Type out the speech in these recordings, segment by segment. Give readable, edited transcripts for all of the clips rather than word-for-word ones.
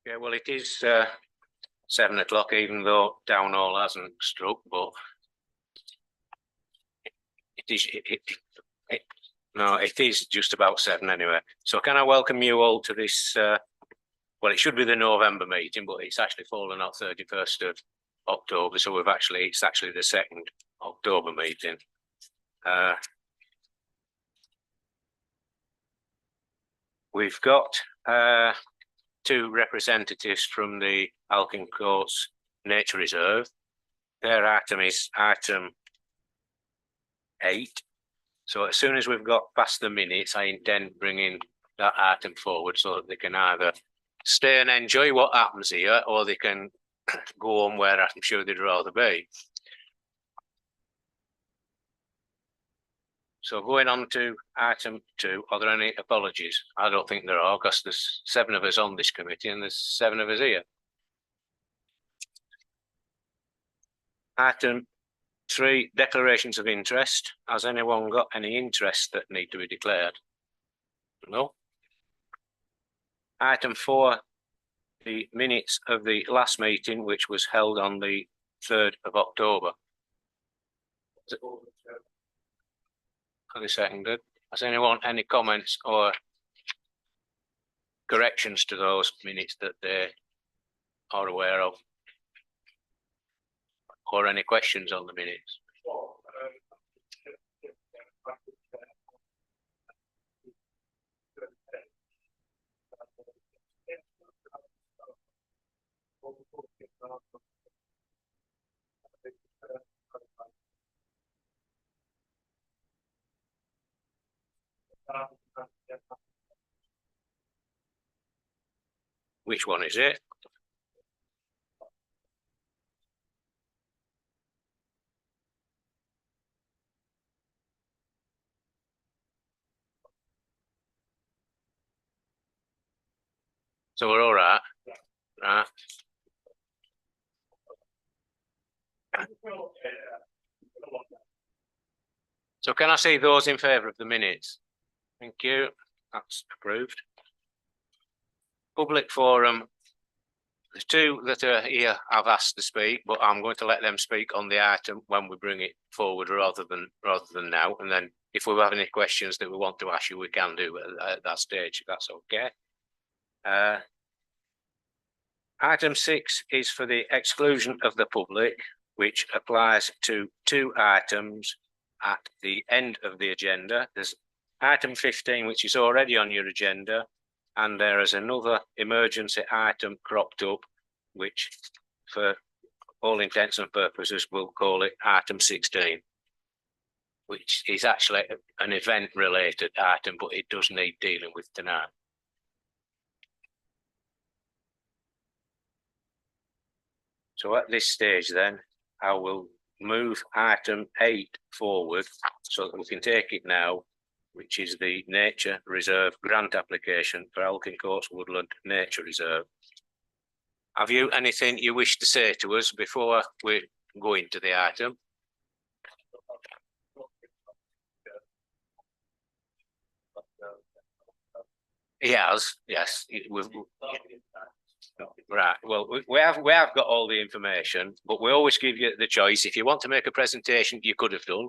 Okay, well, it is 7 o'clock, even though Downhall hasn't struck, but it is just about 7 anyway. So can I welcome you all to this, well, it should be the November meeting, but it's actually fallen out 31st of October. So it's actually the 2nd October meeting. We've got 2 representatives from the Alkin Courts Nature Reserve. Their item is item 8. So as soon as we've got past the minutes, I intend bringing that item forward so that they can either stay and enjoy what happens here, or they can go on where I'm sure they'd rather be. So going on to item 2, are there any apologies? I don't think there are, because there's 7 of us on this committee and there's 7 of us here. Item 3, declarations of interest. Has anyone got any interest that need to be declared? No. Item 4, the minutes of the last meeting, which was held on the 3rd of October. Seconded. Has anyone any comments or corrections to those minutes that they are aware of? Or any questions on the minutes? Which one is it? So we're all right. Right. So can I see those in favour of the minutes? Thank you. That's approved. Public forum. There's 2 that are here I've asked to speak, but I'm going to let them speak on the item when we bring it forward rather than now. And then if we have any questions that we want to ask you, we can do at that stage, if that's okay. Item 6 is for the exclusion of the public, which applies to 2 items at the end of the agenda. There's item 15, which is already on your agenda, and there is another emergency item cropped up, which for all intents and purposes, we'll call it item 16, which is actually an event related item, but it does need dealing with tonight. So at this stage then, I will move item 8 forward so that we can take it now, which is the Nature Reserve grant application for Alkin Courts Woodland Nature Reserve. Have you anything you wish to say to us before we go into the item? He has, yes. Right. Well, we have got all the information, but we always give you the choice. If you want to make a presentation, you could have done.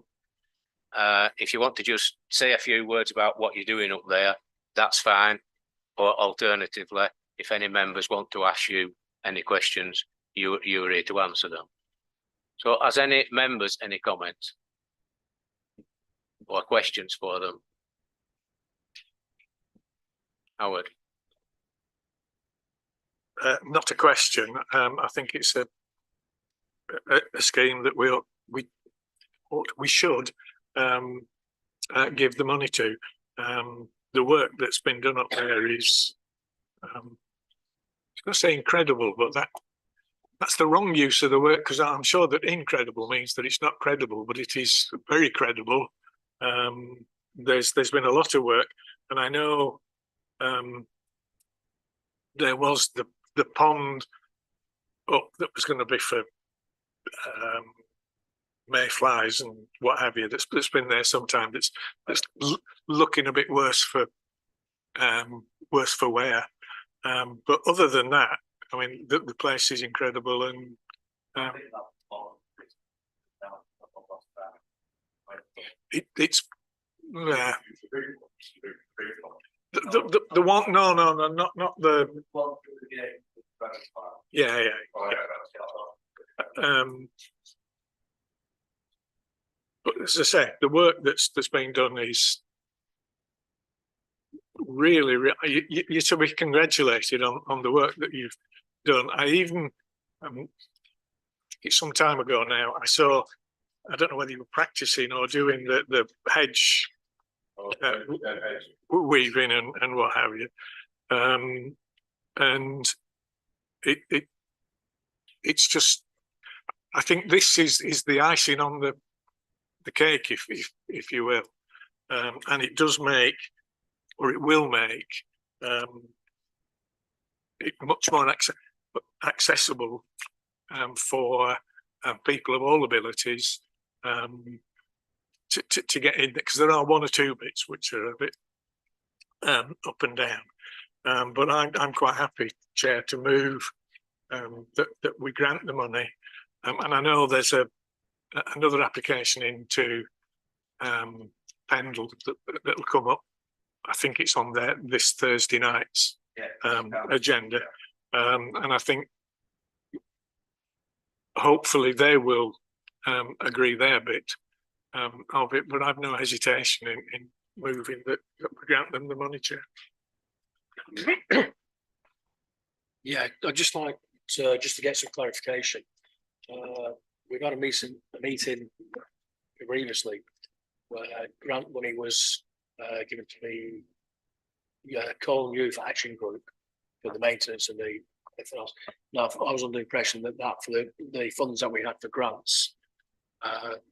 If you want to just say a few words about what you're doing up there, that's fine. Or alternatively, if any members want to ask you any questions, you're here to answer them. So has any members any comments or questions for them? Howard? Not a question. I think it's a scheme that we should give the money to. The work that's been done up there is, I'm not say incredible, but that's the wrong use of the word, because I'm sure that incredible means that it's not credible, but it is very credible. There's been a lot of work, and I know there was the pond up that was going to be for mayflies and what have you. That's been there sometime. That's looking a bit worse for wear. But other than that, I mean, the place is incredible, and it's the one. No, not the. Yeah. But as I say, the work that's been done is really, you're to be congratulated on the work that you've done. I even, it's some time ago now, I don't know whether you were practicing or doing the hedge weaving and what have you. And it's just, I think this is the icing on the cake, if you will. And it does make, or it will make, it much more accessible for people of all abilities to get in, because there are one or two bits which are a bit up and down. But I'm quite happy, Chair, to move that we grant the money. And I know there's another application into Pendle that'll come up. I think it's on this Thursday night's agenda. And I think hopefully they will agree their bit of it, but I've no hesitation in moving that we grant them the money, Chair. Yeah, I'd just like to get some clarification. We've had a meeting previously where grant money was given to the Colne Youth Action Group for the maintenance and everything else. Now, I was under the impression that for the funds that we had for grants,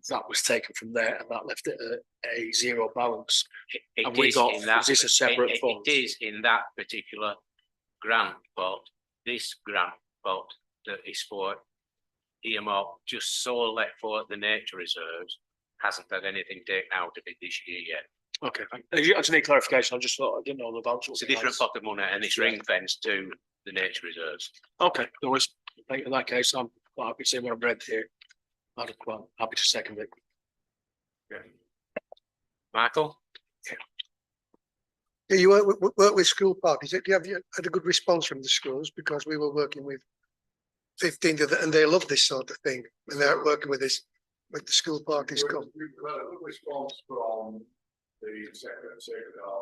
that was taken from there, and that left it at a zero balance. Is this a separate fund? It is in that particular grant pot. This grant pot that is for earmarked just solely for the nature reserves hasn't had anything taken out of it this year yet. Okay, I just need clarification. I just thought I didn't know the balance. It's a different pot of money, and it's ring fenced to the nature reserves. Okay, no worries. In that case, I'm quite happy to see what I've read here. I'd quite happy to second it. Yeah. Michael? Yeah, you work with school parties. Do you have had a good response from the schools? Because we were working with 15 of them, and they love this sort of thing. And they're working with this, with the school parties. We've had a good response from the second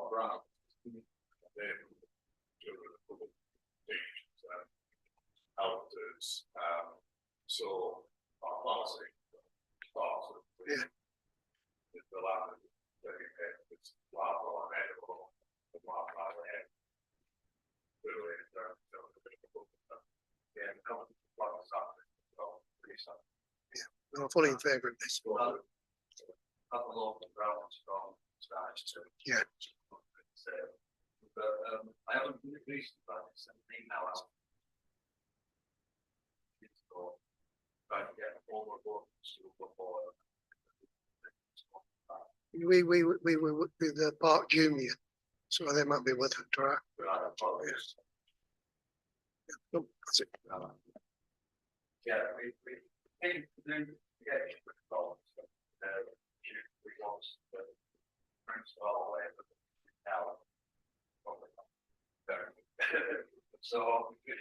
grant. Then elders, so our policy, yeah, the land it's or medical, the yeah, I'm fully in favour of this. Yeah. I haven't been recent about this and email out. We were with the Park Junior, so they might be worth a try. Yes. Yeah, no, that's it. Yeah, we came to do we want the principal way of now. So we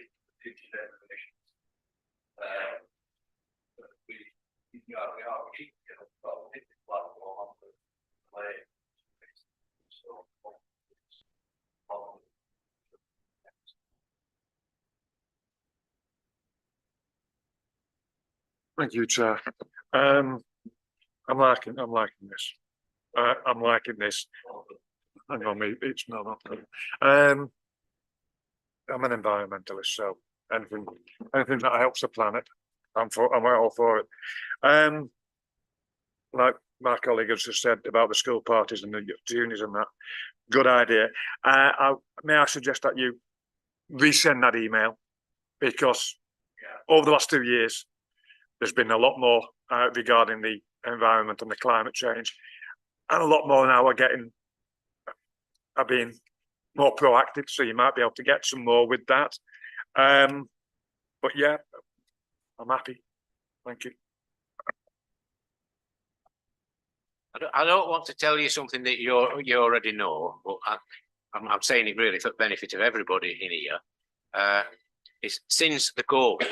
definitions. We are keeping the platform on the play. So Thank you, Chair. I'm liking this. I'm liking this. Hang on, it's not. I'm an environmentalist, so anything that helps the planet, I'm all for it. Like my colleague has just said about the school parties and the juniors and that, good idea. May I suggest that you resend that email, because over the last 2 years, there's been a lot more regarding the environment and the climate change, and a lot more now are being more proactive. So you might be able to get some more with that. but yeah, I'm happy. Thank you. I don't want to tell you something that you already know, but I'm saying it really for the benefit of everybody in here. It's since the COVID,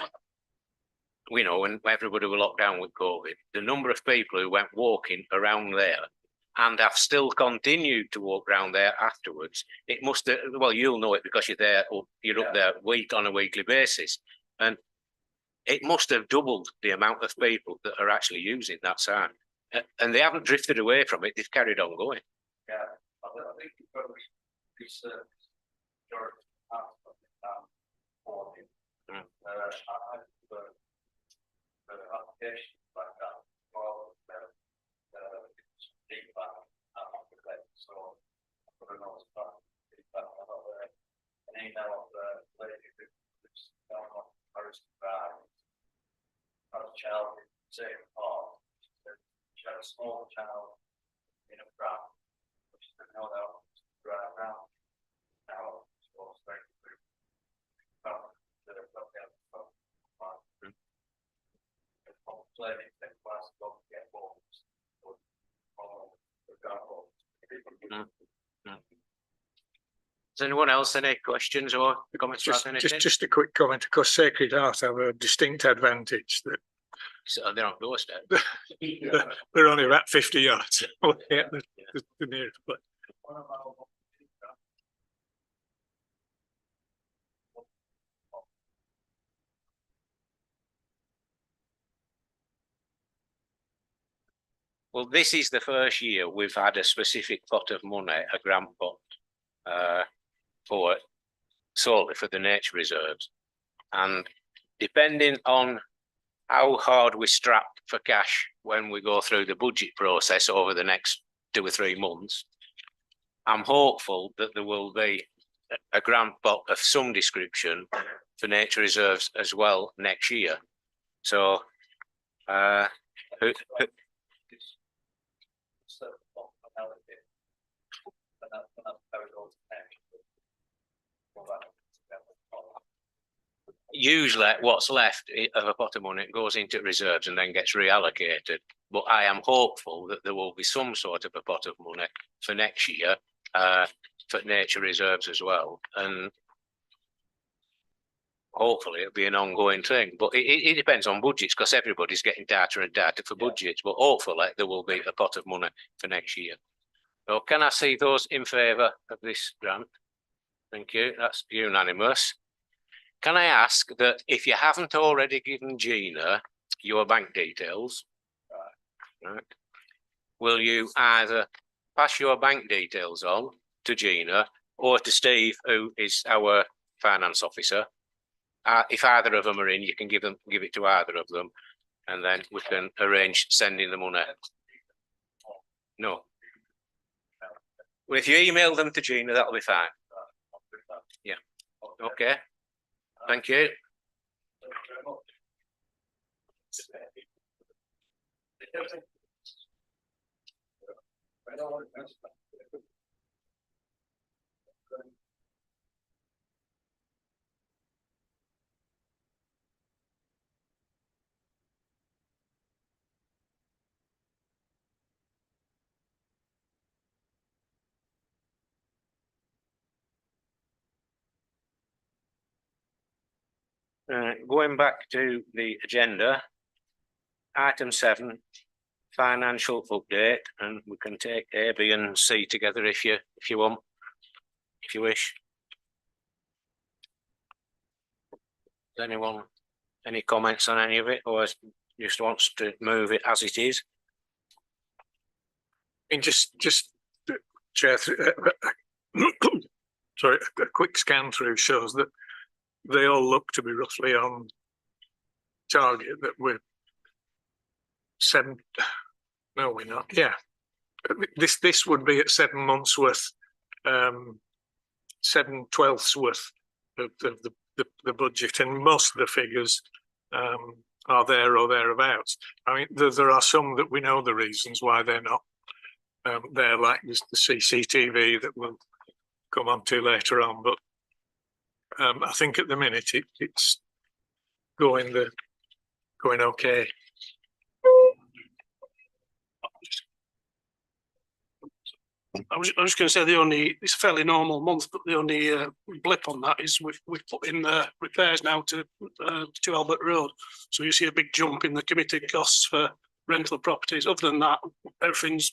we know when everybody was locked down with COVID, the number of people who went walking around there and have still continued to walk around there afterwards. It must have, well, you'll know it because you're there, or you're up there on a weekly basis, and it must have doubled the amount of people that are actually using that sign. And they haven't drifted away from it, they've carried on going. Yeah, I think you've got to research your for it. I the application like that, well, so I put a note about an email of the lady who's down on Paris Drive. I was a child in second part. She had a small child in a pram, which is held out right now. Now she was very good. Does anyone else any questions or comments about anything? Just a quick comment. Of course, Sacred Heart have a distinct advantage that So they're on doorstep. they're only about 50 yards away at the nearest place. Well, this is the first year we've had a specific pot of money, a grant pot, for solely for the nature reserves. And depending on how hard we're strapped for cash when we go through the budget process over the next 2 or 3 months, I'm hopeful that there will be a grant pot of some description for nature reserves as well next year. So, usually what's left of a pot of money goes into reserves and then gets reallocated. But I am hopeful that there will be some sort of a pot of money for next year for nature reserves as well. And hopefully it'll be an ongoing thing. But it depends on budgets because everybody's getting data and data for budgets. But hopefully there will be a pot of money for next year. So can I see those in favour of this grant? Thank you. That's unanimous. Can I ask that if you haven't already given Gina your bank details, right, will you either pass your bank details on to Gina or to Steve, who is our finance officer? If either of them are in, you can give it to either of them, and then we can arrange sending the money. No. Well, if you email them to Gina, that'll be fine. Yeah. Okay. Thank you. Going back to the agenda, item 7, financial update, and we can take A, B, and C together if you want, if you wish. Does anyone any comments on any of it, or just wants to move it as it is? And just Chair, sorry, a quick scan through shows that they all look to be roughly on target, that we're 7. No, we're not. Yeah, this would be at 7 months worth, 7/12 worth of the budget, and most of the figures are there or thereabouts. I mean, there are some that we know the reasons why they're not there, like the CCTV that we'll come on to later on, but I think at the minute it's going okay. I was going to say it's a fairly normal month, but the only blip on that is we've put in repairs now to Albert Road. So you see a big jump in the committed costs for rental properties. Other than that, everything's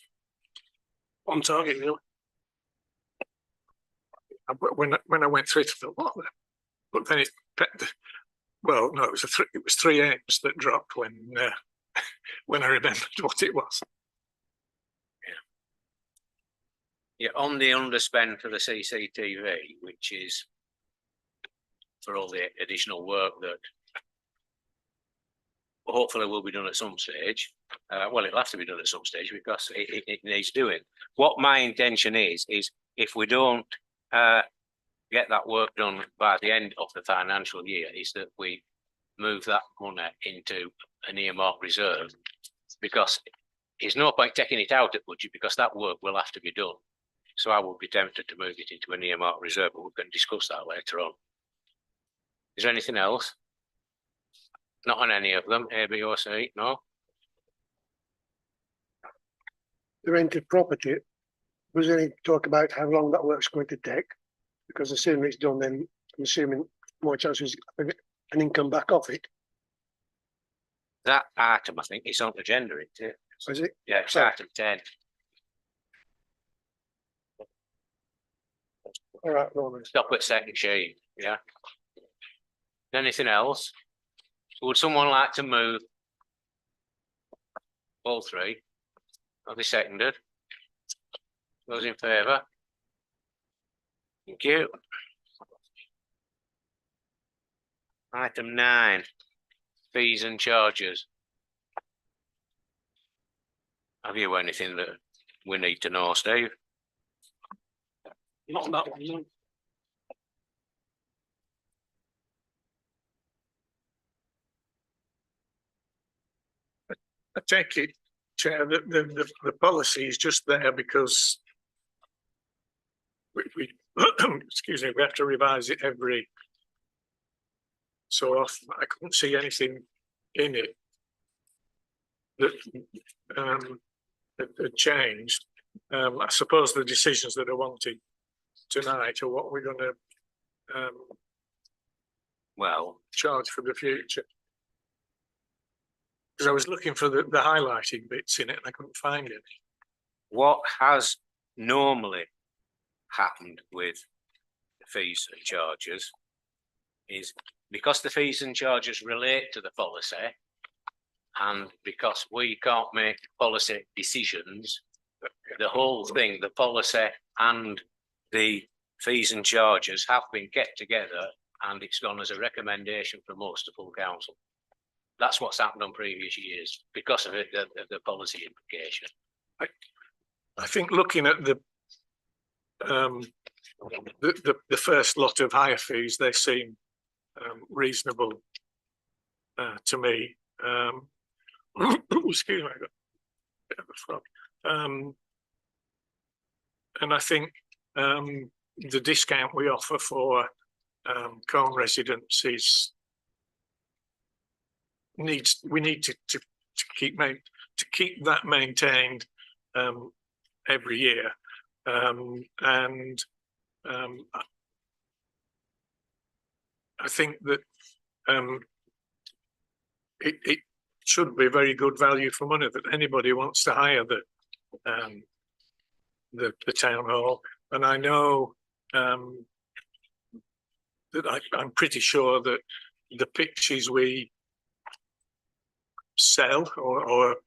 on target, really. When I went through it, I thought, what? But then well, no, it was 3 M's that dropped when when I remembered what it was. Yeah, on the underspend for the CCTV, which is for all the additional work that hopefully will be done at some stage. Well, it'll have to be done at some stage because it needs doing. What my intention is if we don't get that work done by the end of the financial year, is that we move that money into an earmark reserve, because there's no point taking it out at budget because that work will have to be done. So I would be tempted to move it into an earmark reserve, but we can discuss that later on. Is there anything else? Not on any of them, A, B or C, no? The rented property, was there any talk about how long that work's going to take? Because assuming it's done, then I'm assuming more chances of an income back off it. That item, I think, is on the agenda, isn't it? Is it? Yeah, it's Sorry. item 10. All right, Roman. Stop at second sheet, yeah. Anything else? Would someone like to move all three? Are they seconded? Those in favour? Thank you. Item 9, fees and charges. Have you anything that we need to know, Steve? Not on that one, no. I take it, Chair, that the policy is just there because we excuse me, we have to revise it every so often. I couldn't see anything in it that had changed. I suppose the decisions that are wanted tonight are what we're going to Well, charge for the future. Because I was looking for the highlighted bits in it and I couldn't find it. what has normally happened with the fees and charges is because the fees and charges relate to the policy, and because we can't make policy decisions, the whole thing, the policy and the fees and charges have been kept together, and it's gone as a recommendation from us to full council. That's what's happened on previous years because of it, the policy implication. I think looking at the first lot of higher fees, they seem reasonable to me. Excuse me, I got a bit of a frog. And I think the discount we offer for Colne residents is we need to keep that maintained every year, and I think that it should be very good value for money that anybody wants to hire the town hall. And I know that I'm pretty sure that the pitches we sell or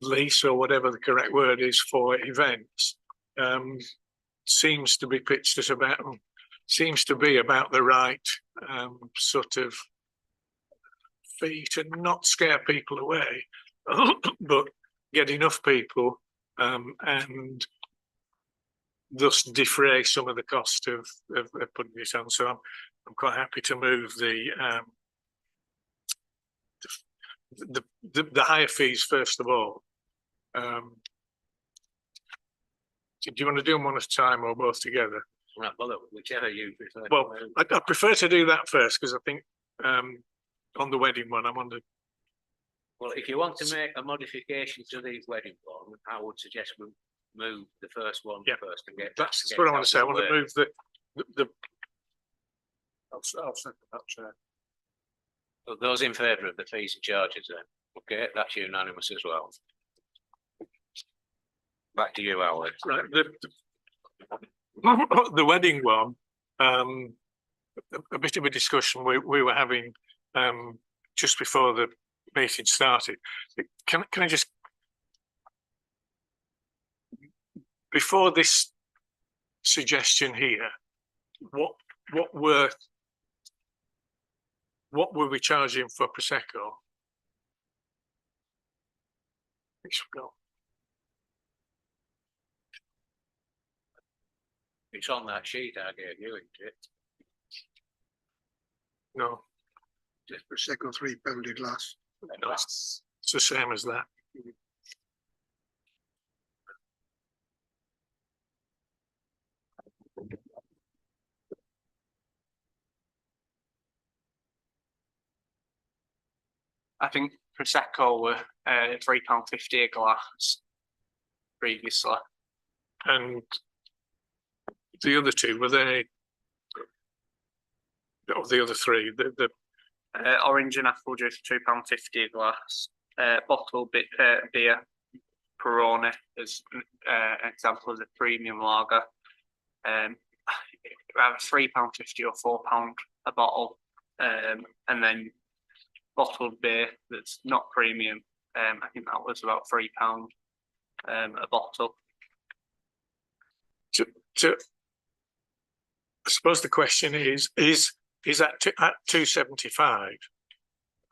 lease or whatever the correct word is for events seems to be pitched at about the right sort of fee to not scare people away, but get enough people and thus defray some of the cost of putting it on. So I'm quite happy to move the higher fees first of all. Do you want to do them one at a time or both together? Right, well, whichever you prefer. Well, I prefer to do that first because I think on the wedding one, I'm on the, Well, if you want to make a modification to the wedding one, I would suggest we move the first one Yeah. first and get. that's get what I it want out to say. I of want to way. move the. I'll second that, Chair. Those in favour of the fees and charges then, okay, that's unanimous as well. Back to you, Howard. Right, the wedding one, a bit of a discussion we were having just before the meeting started. Can I just, before this suggestion here, what were we charging for Prosecco? It's got- It's on that sheet I gave you, isn't it? No, Just Prosecco £3 a glass. no, it's the same as that. I think Prosecco were £3.50 a glass previously. And the other two, were they? Of the other three, the Orange and apple juice £2.50 a glass. Bottled beer, Peroni as an example as a premium lager. Either £3.50 or £4 a bottle, and then bottled beer that's not premium. I think that was about £3 a bottle. to I suppose the question is that at 275,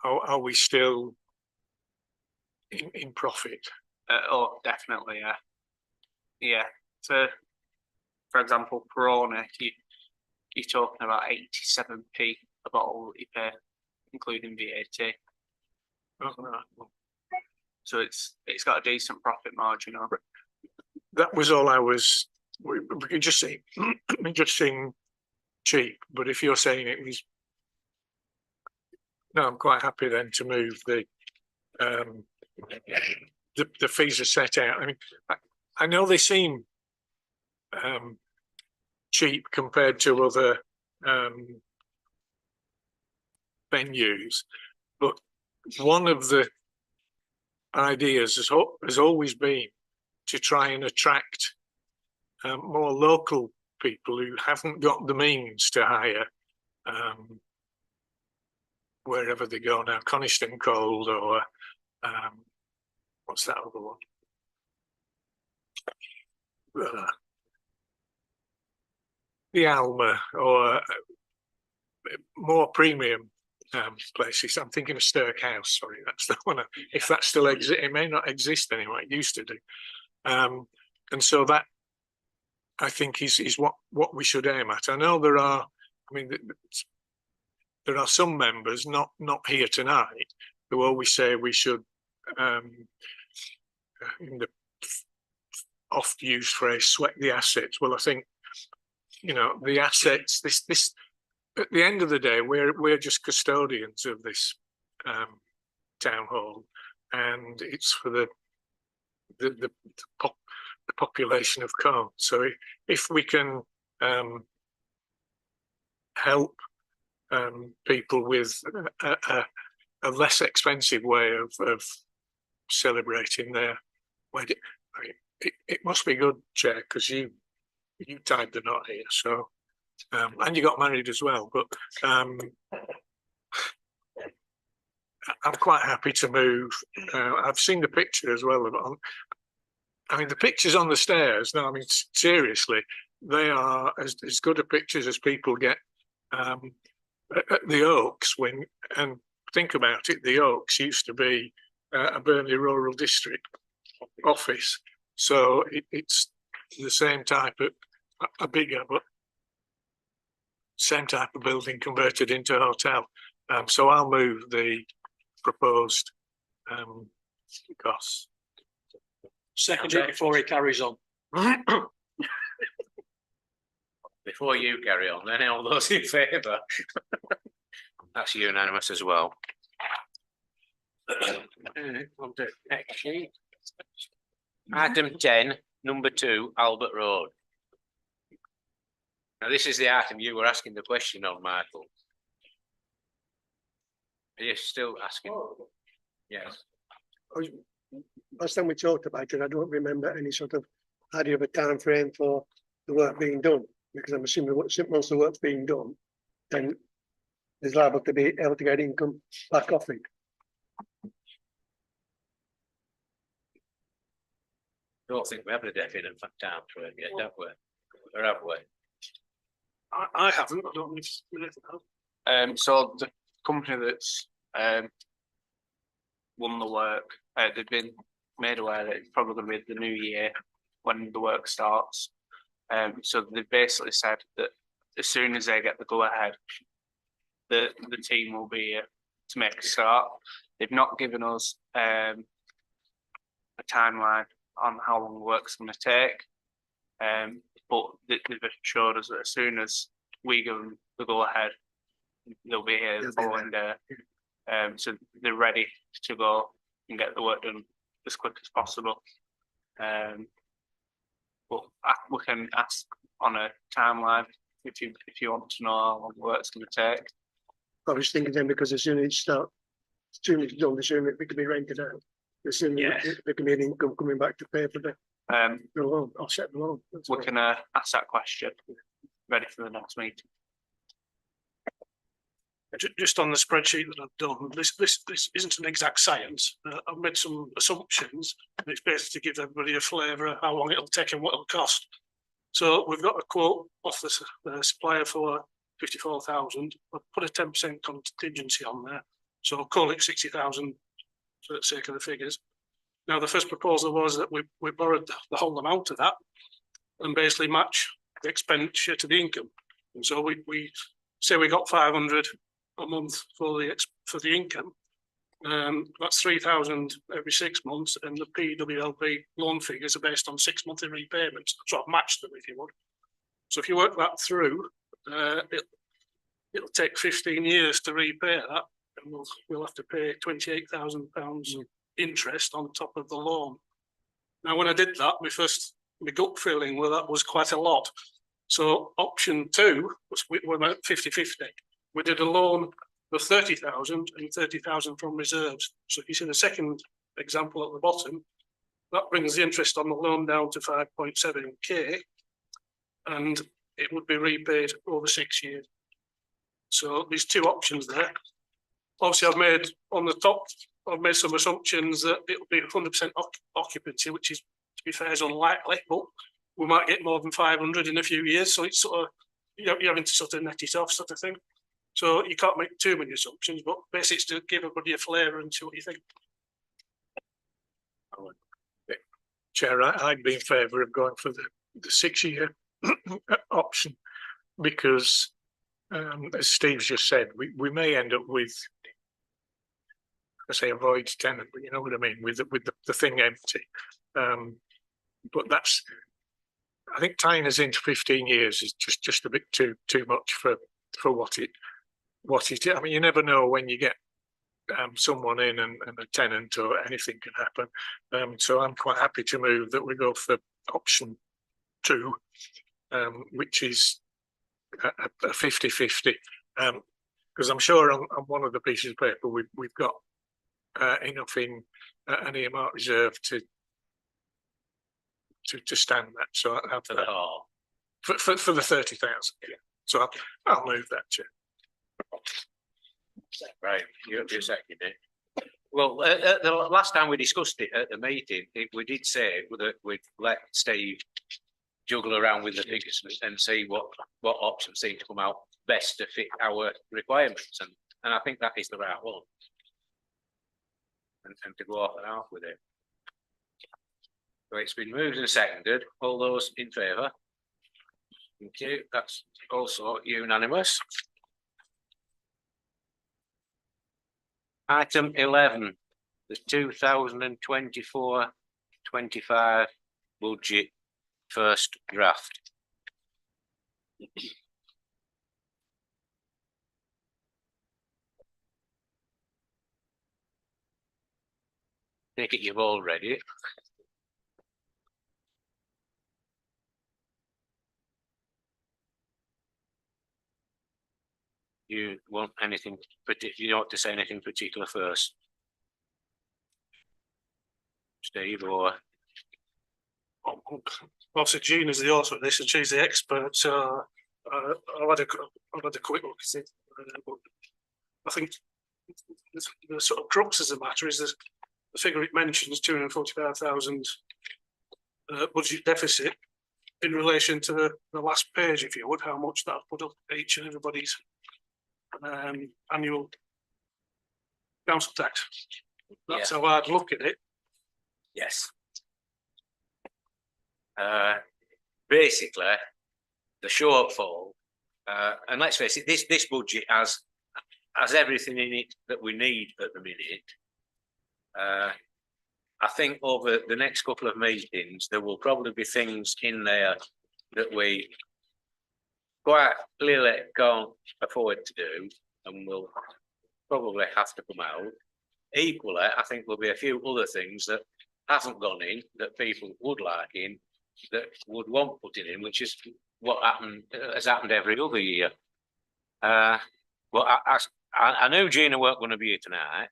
are we still in profit? Oh, definitely, yeah. Yeah. So, for example, Peroni, you're talking about 87p a bottle that you pay, including VAT. So it's got a decent profit margin on it. That was all I was. We could just say, it just seemed cheap. But if you're saying it was, no, I'm quite happy then to move the fees are set out. I mean, I know they seem cheap compared to other venues, but one of the ideas has always been to try and attract more local people who haven't got the means to hire wherever they go now, Coniston Cold or what's that other one? The Alma or more premium places. I'm thinking of Stirk House. Sorry, that's the one. If that still exists, it may not exist anymore. It used to do, and so that I think is what we should aim at. I know there are. I mean, there are some members not here tonight who always say we should, in the oft used phrase, sweat the assets. Well, I think, the assets. This at the end of the day, we're just custodians of this town hall, and it's for the population of Colne. So if we can help people with a less expensive way of celebrating their wedding, it must be good, Chair, because you tied the knot here. So. And you got married as well, but I'm quite happy to move. I've seen the picture as well. I mean, the pictures on the stairs. No, I mean seriously, they are as good a pictures as people get at the Oaks. And think about it, the Oaks used to be a Burnley Rural District office, so it's the same type of a bigger, but same type of building converted into a hotel. So I'll move the proposed costs. Second it before he carries on. Before you carry on, then all those in favour? That's unanimous as well. On to next sheet. Item 10, number 2, Albert Road. Now, this is the item you were asking the question on, Michael. Are you still asking? Yes. Last time we talked about it, I don't remember any sort of idea of a time frame for the work being done, because I'm assuming once the work's being done, then there's liable to be able to get income back off it. Don't think we have a definite time frame yet, have we? Or have we? I haven't, I don't know if Nathan has. So the company that's won the work, they've been made aware that it's probably going to be the new year when the work starts. So they basically said that as soon as they get the go ahead, the team will be here to make a start. They've not given us a timeline on how long the work's going to take, but they've assured us that as soon as we give them the go ahead, they'll be here the following day. So they're ready to go and get the work done as quick as possible. But we can ask on a timeline if you want to know how long the work's going to take. I was thinking then, because as soon as it's done, the sooner it can be rented out. The sooner there can be an income coming back to pay for the loan, offset the loan. We can ask that question. Ready for the next meeting. Just on the spreadsheet that I've done, this isn't an exact science. I've made some assumptions, and it's basically to give everybody a flavour of how long it'll take and what it'll cost. So we've got a quote off the supplier for 54,000. I've put a 10% contingency on there, so I'll call it 60,000 for the sake of the figures. Now, the first proposal was that we borrowed the whole amount of that and basically match the expenditure to the income. And so we say we got 500 a month for the income. That's 3,000 every 6 months, and the PWLB loan figures are based on 6 monthly repayments. So I've matched them, if you would. So if you work that through, it'll take 15 years to repay that, and we'll have to pay £28,000 interest on top of the loan. Now, when I did that, my gut feeling well, that was quite a lot. So option 2 was we went 50-50. We did a loan of 30,000 and 30,000 from reserves. So if you see the second example at the bottom, that brings the interest on the loan down to 5.7k, and it would be repaid over 6 years. So there's 2 options there. Obviously, I've made some assumptions that it'll be 100% occupancy, which is, to be fair, is unlikely, but we might get more than 500 in a few years. So it's sort of, you're having to sort of net it off, sort of thing. So you can't make too many assumptions, but basically it's to give everybody a flavour and see what you think. Chair, I'd be in favour of going for the 6-year option, because as Steve's just said, we may end up with, I say a void tenant, but you know what I mean, with the thing empty. But that's, I think tying us into 15 years is just a bit too much for what it. I mean, you never know when you get someone in and a tenant, or anything can happen. So I'm quite happy to move that we go for option 2, which is a 50-50. Because I'm sure on one of the pieces of paper we've got enough in an earmark reserve to stand that. So for the 30,000. Yeah. So I'll move that, Chair. Right, you're second it. Well, the last time we discussed it at the meeting, we did say that we'd let Steve juggle around with the figures and see what options seem to come out best to fit our requirements, and I think that is the right one. And to go off and off with it. So it's been moved and seconded. All those in favour? Thank you. That's also unanimous. Item 11, the 2024-25 budget first draft. Take it you've all read it. You want anything, you want to say anything particular first? Steve, or Obviously Jean is the author of this and she's the expert, so I've had a quick look at it. But I think the sort of crux of the matter is that the figure it mentions, 245,000 budget deficit in relation to the last page, if you would, how much that put up each and everybody's annual council tax. That's how I'd look at it. yes. Basically, the shortfall, and let's face it, this budget has everything in it that we need at the minute. I think over the next couple of meetings, there will probably be things in there that we quite clearly can't afford to do, and will probably have to come out. Equally, I think there'll be a few other things that haven't gone in that people would like in, that would want putting in, which is what has happened every other year. Well, I knew Gina weren't going to be here tonight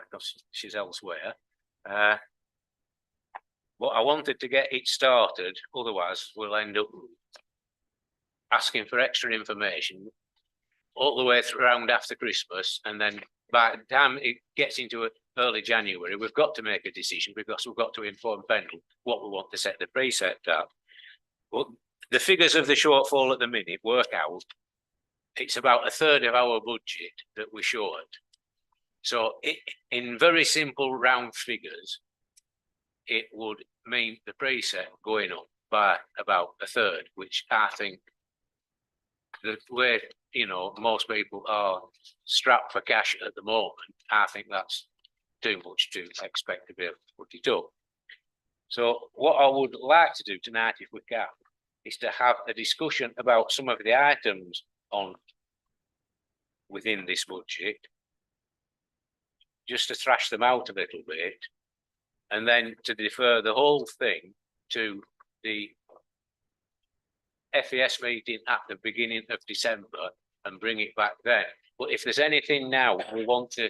because she's elsewhere. But I wanted to get it started, otherwise we'll end up asking for extra information all the way around after Christmas, and then by the time it gets into early January, we've got to make a decision because we've got to inform Pendle what we want to set the precept at. Well, the figures of the shortfall at the minute work out. It's about a third of our budget that we're short. So in very simple round figures, it would mean the precept going up by about a third, which I think the way, most people are strapped for cash at the moment, I think that's too much to expect to be able to put it up. So what I would like to do tonight, if we can, is to have a discussion about some of the items within this budget, just to thrash them out a little bit, and then to defer the whole thing to the FES meeting at the beginning of December and bring it back then. But if there's anything now we want to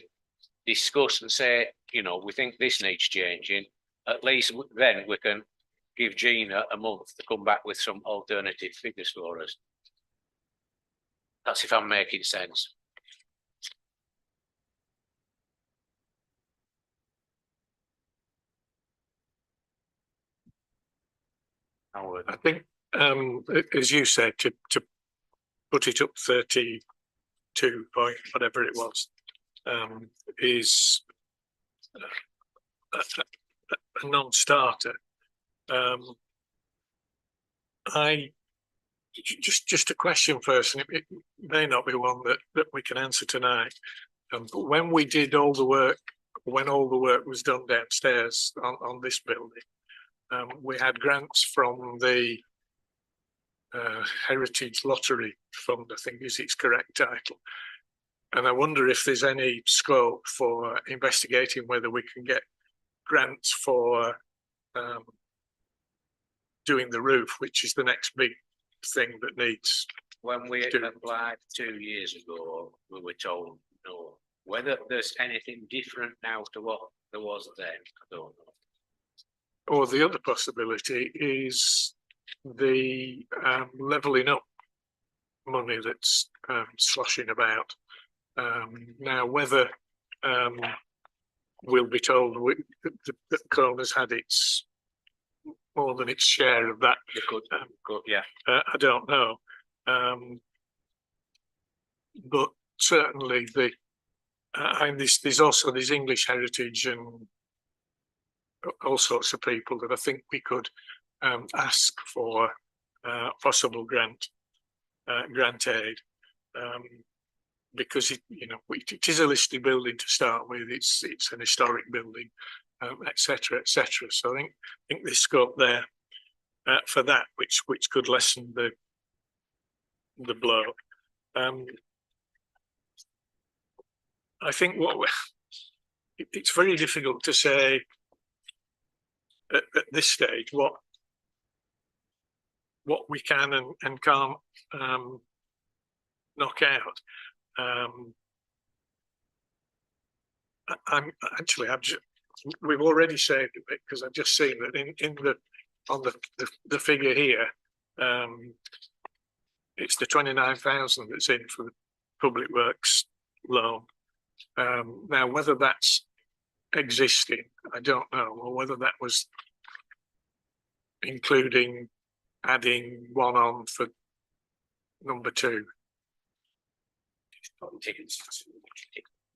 discuss and say, we think this needs changing, at least then we can give Gina a month to come back with some alternative figures for us. That's if I'm making sense. I think, as you said, to put it up 32 point whatever it was, is a non-starter. Just a question first, and it may not be one that we can answer tonight. But when we did all the work, when all the work was done downstairs on this building, we had grants from the Heritage Lottery Fund, I think is its correct title. And I wonder if there's any scope for investigating whether we can get grants for doing the roof, which is the next big thing that needs. When we applied 2 years ago, we were told no. Whether there's anything different now to what there was then, I don't know. Or the other possibility is the levelling up money that's sloshing about. Now, whether we'll be told that Coroner's had its more than its share of that. Yeah. I don't know. But certainly and there's also this English heritage and all sorts of people that I think we could ask for possible grant aid, because it is a listed building to start with. It's an historic building, etc., etc. So I think there's scope there for that, which could lessen the blow. I think it's very difficult to say at this stage what we can and can't knock out. We've already saved a bit because I've just seen that on the figure here, it's the 29,000 that's in for the public works loan. Now, whether that's existing, I don't know, or whether that was including adding one on for number 2.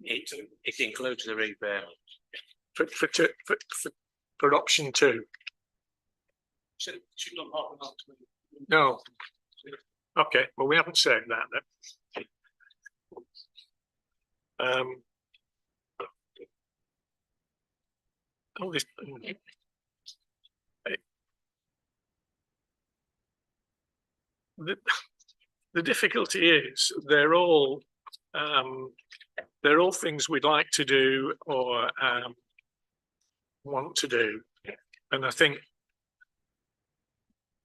It includes the repayment. For option 2. No. Okay, well, we haven't said that then. The difficulty is they're all things we'd like to do or want to do, and I think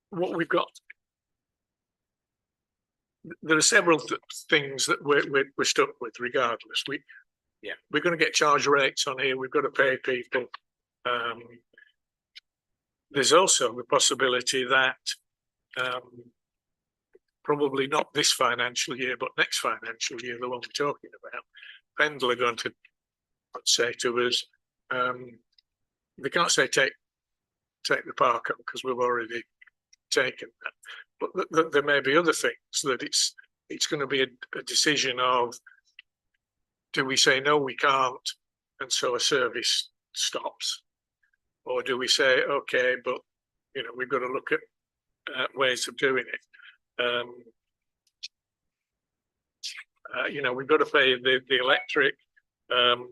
what we've got, there are several things that we're stuck with regardless. We're going to get charge rates on here. We've got to pay people. There's also the possibility that probably not this financial year, but next financial year, the one we're talking about, Pendle are going to say to us, they can't say take the park up because we've already taken that. But there may be other things that it's going to be a decision of, do we say no, we can't, and so a service stops, or do we say okay, but we've got to look at ways of doing it. We've got to pay the electric and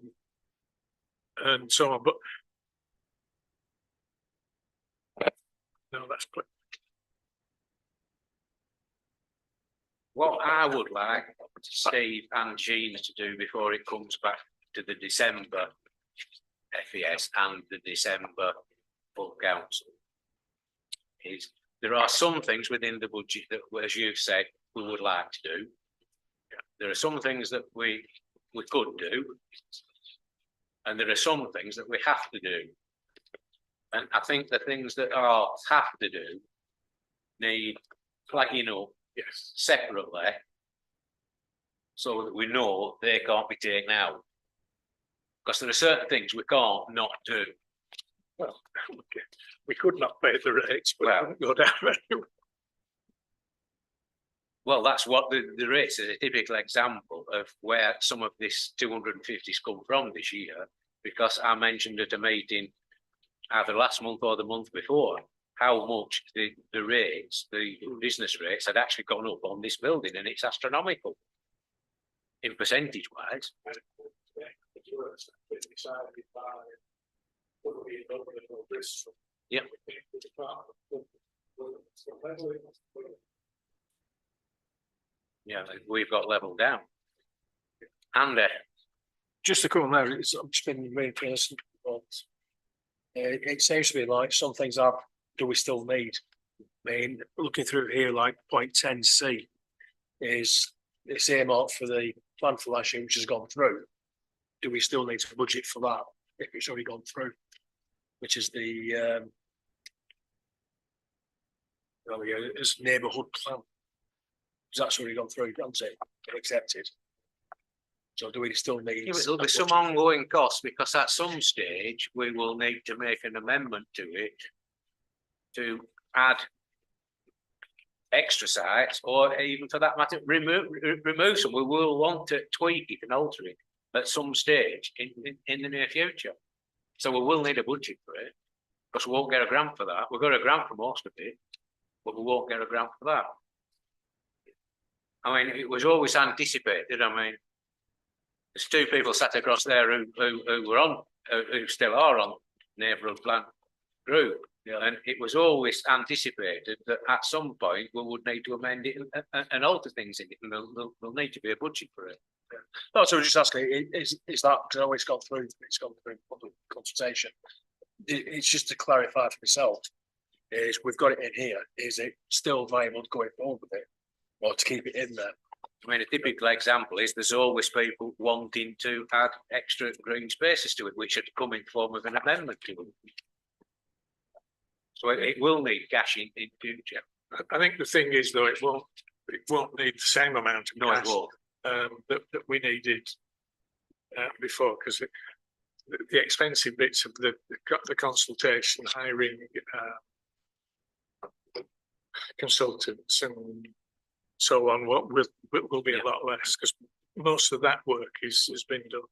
so on, but no, that's clear. What I would like Steve and Gina to do before it comes back to the December FES and the December full council is, there are some things within the budget that, as you've said, we would like to do. There are some things that we could do, and there are some things that we have to do. And I think the things that are have to do need flagging up separately, so that we know they can't be taken out. Because there are certain things we can't not do. Well, okay. We could not pay the rates, but I wouldn't go down anyway. Well, that's what the rates is a typical example of where some of this 250's come from this year, because I mentioned at a meeting either last month or the month before how much the rates, the business rates, had actually gone up on this building, and it's astronomical in percentage wise. Yeah. Yeah, we've got level down. And Just to come there, I'm just being really close. It seems to be like some things are, do we still need? I mean, looking through here, like 0.10C is it's earmarked for the plan for last year, which has gone through. Do we still need to budget for that if it's already gone through? Which is the it's neighbourhood plan. That's already gone through, hasn't it? Accepted. So do we still need? There'll be some ongoing costs, because at some stage we will need to make an amendment to it to add extra sites, or even for that matter, remove some. We will want to tweak it and alter it at some stage in the near future. So we will need a budget for it, because we won't get a grant for that. We've got a grant for most of it, but we won't get a grant for that. I mean, it was always anticipated. I mean, there's two people sat across there who were on, who still are on neighbourhood plan group. Yeah. And it was always anticipated that at some point we would need to amend it and alter things in it, and there'll need to be a budget for it. No, so I was just asking, is that, because I know it's gone through public consultation. It's just to clarify for myself, is we've got it in here, is it still viable going forward with it? Or to keep it in there? I mean, a typical example is there's always people wanting to add extra green spaces to it, which should come in form of an amendment to it. So it will need cash in future. I think the thing is though, it won't need the same amount of No, it cash won't. that we needed before, because the expensive bits of the consultation, hiring consultants and so on, will be a lot less, because most of that work has been done.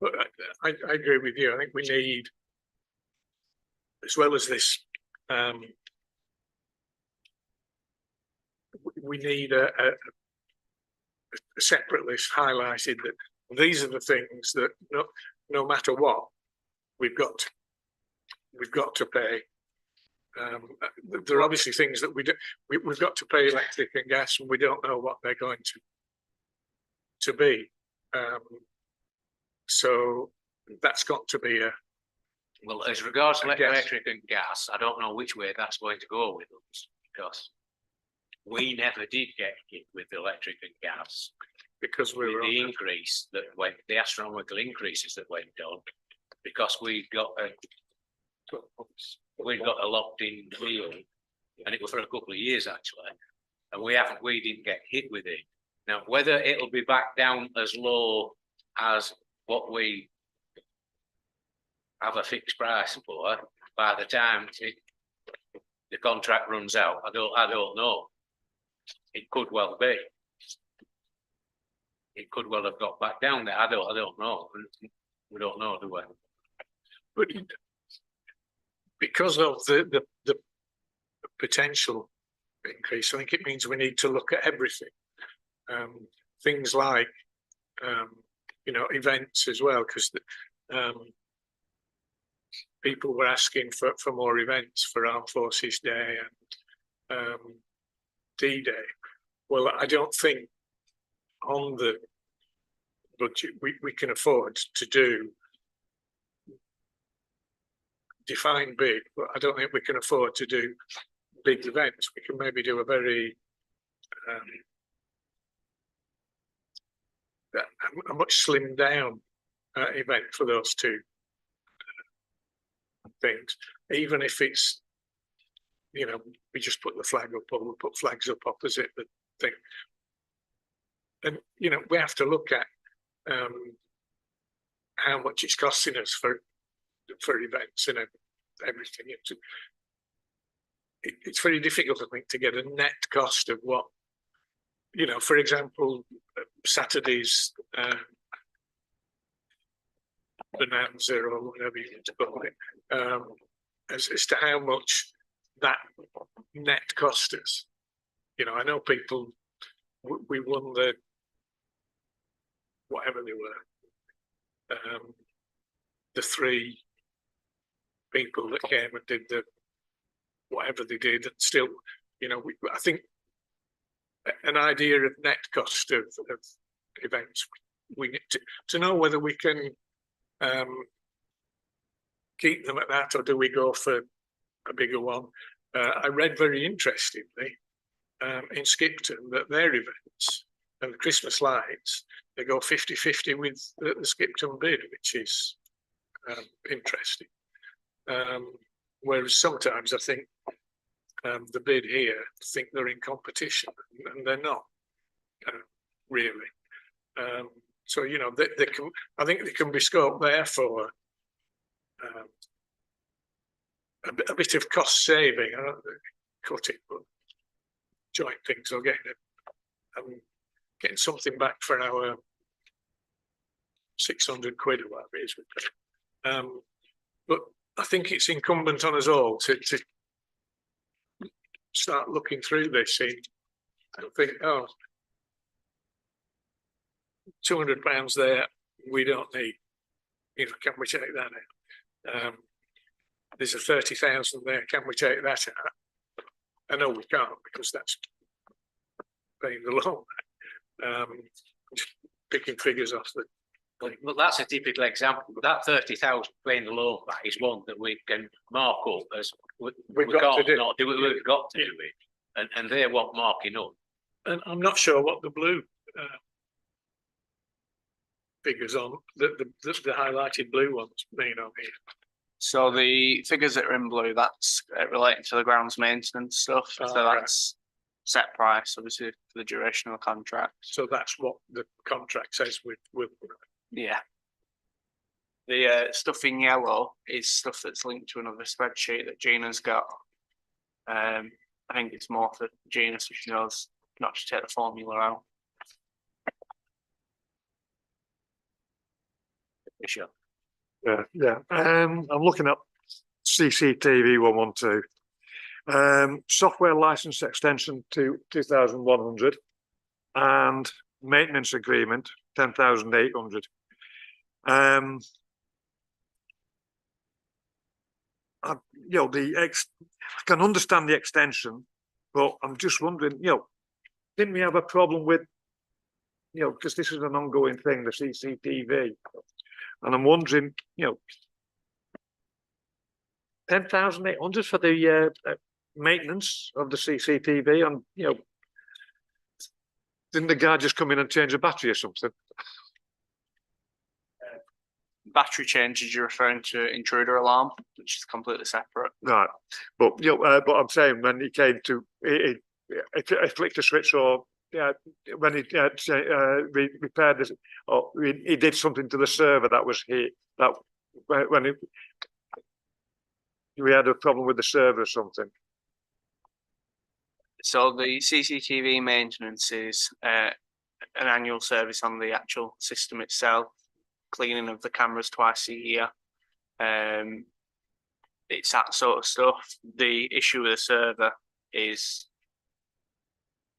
But I agree with you. I think we need, as well as this, we need a separate list highlighted that these are the things that no matter what, we've got to pay. There are obviously things that we've got to pay electric and gas, and we don't know what they're going to be. So that's got to be a. Well, as regards to I guess. electric and gas, I don't know which way that's going to go with us, because we never did get hit with electric and gas. Because we With were the on increase that went, the astronomical increases that went on, because we got a locked in deal, and it was for a couple of years actually, and we didn't get hit with it. Now, whether it'll be back down as low as what we have a fixed price for by the time the contract runs out, I don't know. It could well be. It could well have got back down there. I don't know. We don't know, do we? but because of the potential increase, I think it means we need to look at everything. Things like events as well, because people were asking for more events for Armed Forces Day and D-Day. Well, I don't think on the budget we can afford to do define big, but I don't think we can afford to do big events. We can maybe do a very a much slimmed down event for those two things, even if it's we just put the flag up, or we put flags up opposite the thing. And we have to look at how much it's costing us for events and everything. It's very difficult, I think, to get a net cost of what, for example, Saturday's bonanza or whatever you want to call it, as to how much that net cost us. I know people, we won the whatever they were, the three people that came and did the whatever they did, and still, I think an idea of net cost of events, we need to know whether we can keep them at that, or do we go for a bigger one. I read very interestingly in Skipton that their events and the Christmas lights, they go 50-50 with the Skipton bid, which is interesting. Whereas sometimes I think the bid here think they're in competition, and they're not really. So they can. I think there can be scope there for a bit of cost saving. I don't cut it, but joint things or getting something back for our 600 quid or whatever it is. But I think it's incumbent on us all to start looking through this and think, oh, £200 there, we don't need. Can we take that in? there's a 30,000 there, can we take that out? I know we can't because that's paying the loan. Just picking figures off the, But that's a typical example. That 30,000 paying the loan back is one that we can mark up as We've we got to can't do. not do it. We've got to do it, and they want marking up. and I'm not sure what the blue figures on, the highlighted blue ones mean on here. So the figures that are in blue, that's relating to the grounds maintenance stuff. Oh, So right. that's set price, obviously, for the duration of the contract. So that's what the contract says with Yeah. The stuff in yellow is stuff that's linked to another spreadsheet that Gina's got. I think it's more for Gina, so she knows not to take the formula out. Sure. Yeah. I'm looking at CCTV 112. Software license extension to 2,100 and maintenance agreement 10,800. I can understand the extension, but I'm just wondering, didn't we have a problem with, because this is an ongoing thing, the CCTV, and I'm wondering, 10,800 for the maintenance of the CCTV, and didn't the guy just come in and change a battery or something? Battery changes, you're referring to intruder alarm, which is completely separate. Right, but but I'm saying when he came to, he flicked a switch, or when he repaired this, or he did something to the server that was hit. That when we had a problem with the server or something. So the CCTV maintenance is an annual service on the actual system itself, cleaning of the cameras twice a year. It's that sort of stuff. The issue with the server is,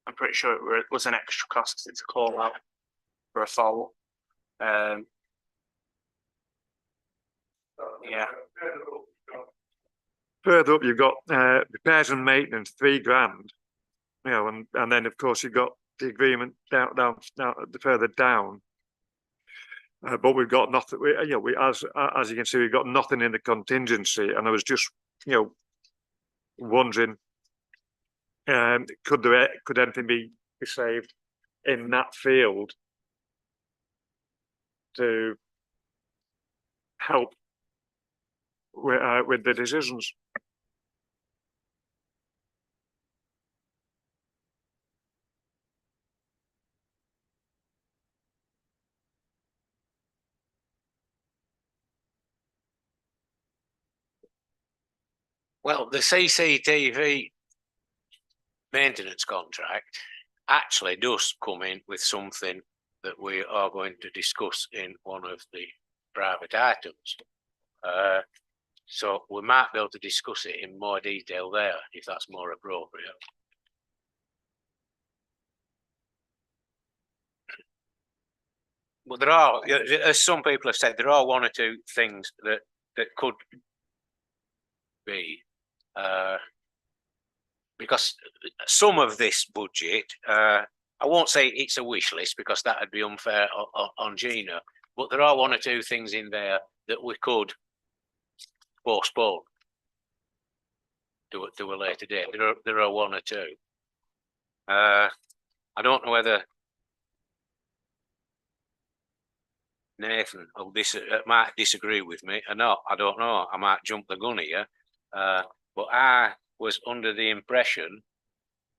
I'm pretty sure it was an extra cost because it's a call out for a fault. Yeah. Further up, you've got repairs and maintenance, $3,000. And then of course you've got the agreement down further down. But we've got nothing. We as you can see, we've got nothing in the contingency. And I was just wondering, could anything be saved in that field to help with the decisions? Well, the CCTV maintenance contract actually does come in with something that we are going to discuss in one of the private items. So we might be able to discuss it in more detail there, if that's more appropriate. Well, there are, as some people have said, there are one or two things that could be, because some of this budget, I won't say it's a wish list because that would be unfair on Gina, but there are one or two things in there that we could postpone to a later date. There are one or two. I don't know whether Nathan might disagree with me or not. I don't know. I might jump the gun here. But I was under the impression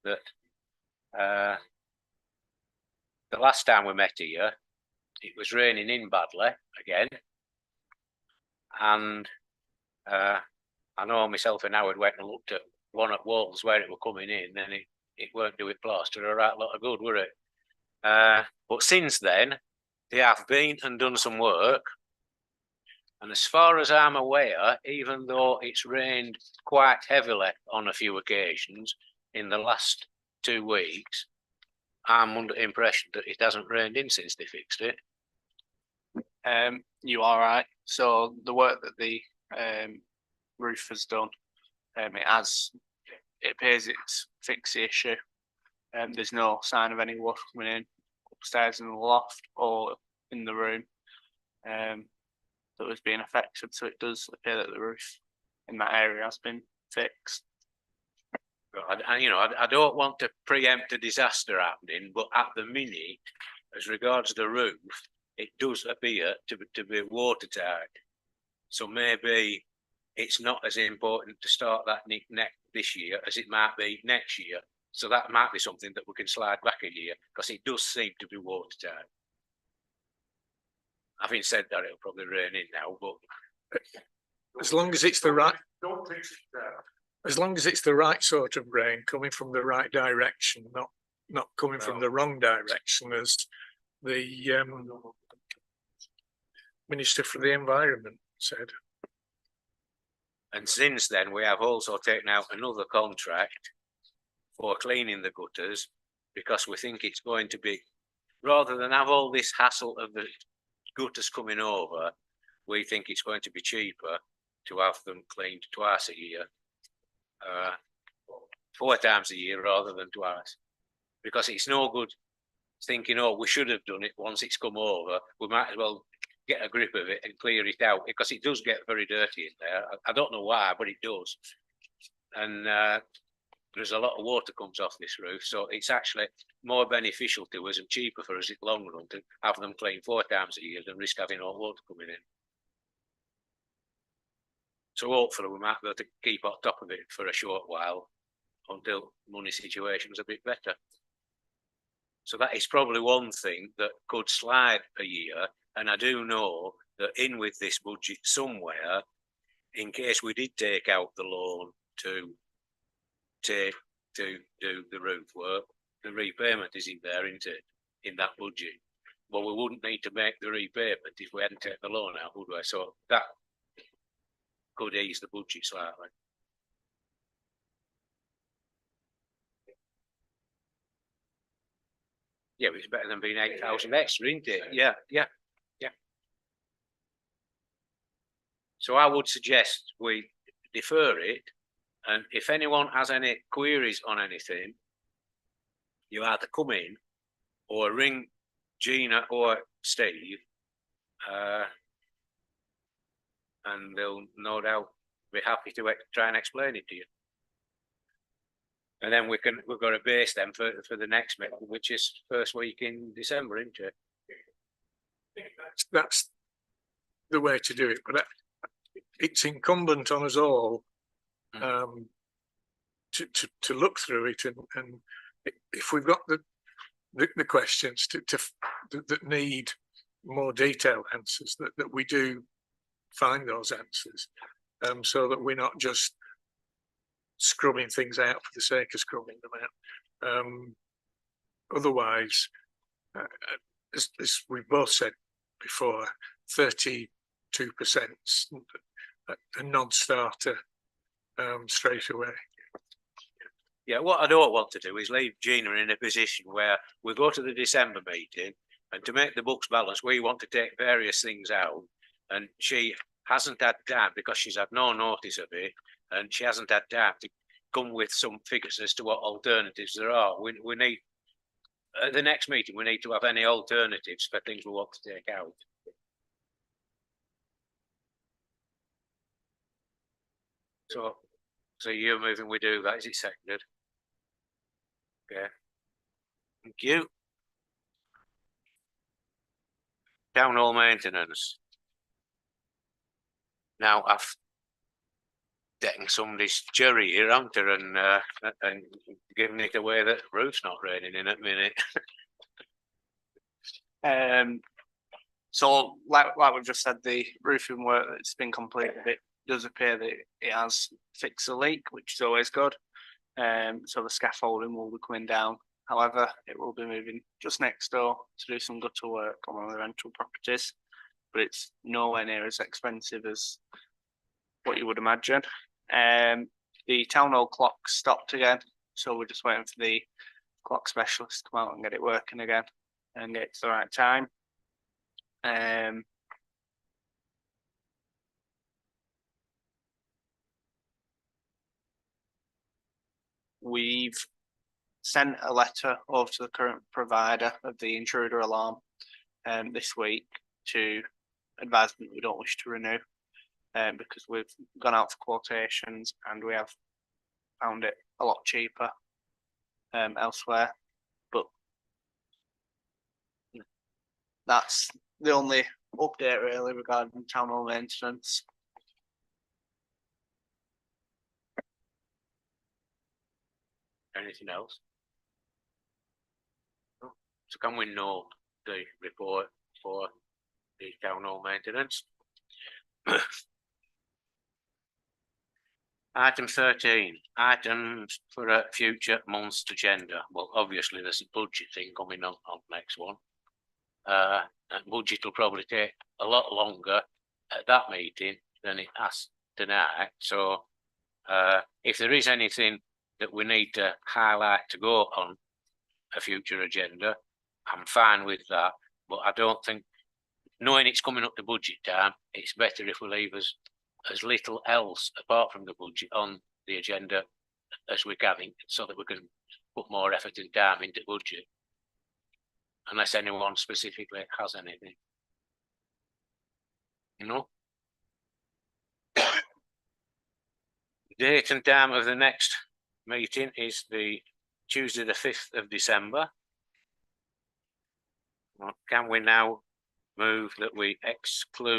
that the last time we met here, it was raining in badly again. And I know myself and Howard went and looked at one at Walls where it were coming in, and it weren't doing plaster a right lot of good, were it? But since then, they have been and done some work. And as far as I'm aware, even though it's rained quite heavily on a few occasions in the last 2 weeks, I'm under the impression that it hasn't rained in since they fixed it. You are right. So the work that the roof has done. It appears it's fixed the issue. There's no sign of any water coming in upstairs in the loft or in the room that was being affected. So it does appear that the roof in that area has been fixed. I don't want to preempt a disaster happening, but at the minute, as regards the roof, it does appear to be watertight. So maybe it's not as important to start that this year as it might be next year. So that might be something that we can slide back a year, because it does seem to be watertight. Having said that, it'll probably rain in now, but as long as it's the right, as long as it's the right sort of rain coming from the right direction, not coming from the wrong direction, as the Minister for the Environment said. And since then, we have also taken out another contract for cleaning the gutters, because we think it's going to be, rather than have all this hassle of the gutters coming over, we think it's going to be cheaper to have them cleaned twice a year, 4 times a year rather than twice, because it's no good thinking, oh, we should have done it once it's come over. We might as well get a grip of it and clear it out, because it does get very dirty in there. I don't know why, but it does. And there's a lot of water comes off this roof, so it's actually more beneficial to us and cheaper for us in the long run to have them cleaned 4 times a year than risk having all water coming in. So hopefully we might be able to keep on top of it for a short while until money situation's a bit better. So that is probably one thing that could slide a year. And I do know that in with this budget somewhere, in case we did take out the loan to do the roof work, the repayment is in there, isn't it, in that budget? Well, we wouldn't need to make the repayment if we hadn't taken the loan out, would we? So that could ease the budget slightly. Yeah, it's better than being 8,000 extra, isn't it? Yeah. So I would suggest we defer it, and if anyone has any queries on anything, you either come in or ring Gina or Steve, and they'll no doubt be happy to try and explain it to you. And then we've got a base then for the next meeting, which is first week in December, isn't it? That's the way to do it, but it's incumbent on us all to look through it, and if we've got the questions that need more detailed answers, that we do find those answers, so that we're not just scrubbing things out for the sake of scrubbing them out. Otherwise, as we've both said before, 32% a non-starter straight away. Yeah, what I don't want to do is leave Gina in a position where we go to the December meeting, and to make the books balance, we want to take various things out, and she hasn't had time, because she's had no notice of it, and she hasn't had time to come with some figures as to what alternatives there are. We need, at the next meeting, we need to have any alternatives for things we want to take out. So you're moving, we do that. Is it seconded? Okay. Thank you. Town hall maintenance. Now I've taken somebody's cherry here, haven't I, and giving it away that the roof's not raining in at the minute. So like we've just said, the roofing work that's been completed, it does appear that it has fixed the leak, which is always good. So the scaffolding will be coming down. However, it will be moving just next door to do some gutter work on one of the rental properties, but it's nowhere near as expensive as what you would imagine. The town hall clock stopped again, so we're just waiting for the clock specialist to come out and get it working again and get it to the right time. we've sent a letter over to the current provider of the intruder alarm this week to advise them that we don't wish to renew because we've gone out for quotations and we have found it a lot cheaper elsewhere. But that's the only update really regarding town hall maintenance. Anything else? No. So can we note the report for the town hall maintenance? Item 13, items for a future month's agenda. Well, obviously there's a budget thing coming on next one. And budget will probably take a lot longer at that meeting than it has tonight. So if there is anything that we need to highlight to go on a future agenda, I'm fine with that. But I don't think, knowing it's coming up to budget time, it's better if we leave as little else apart from the budget on the agenda as we can, so that we can put more effort and time into budget. Unless anyone specifically has anything. No. Date and time of the next meeting is the Tuesday, the 5th of December. Well, can we now move that we exclude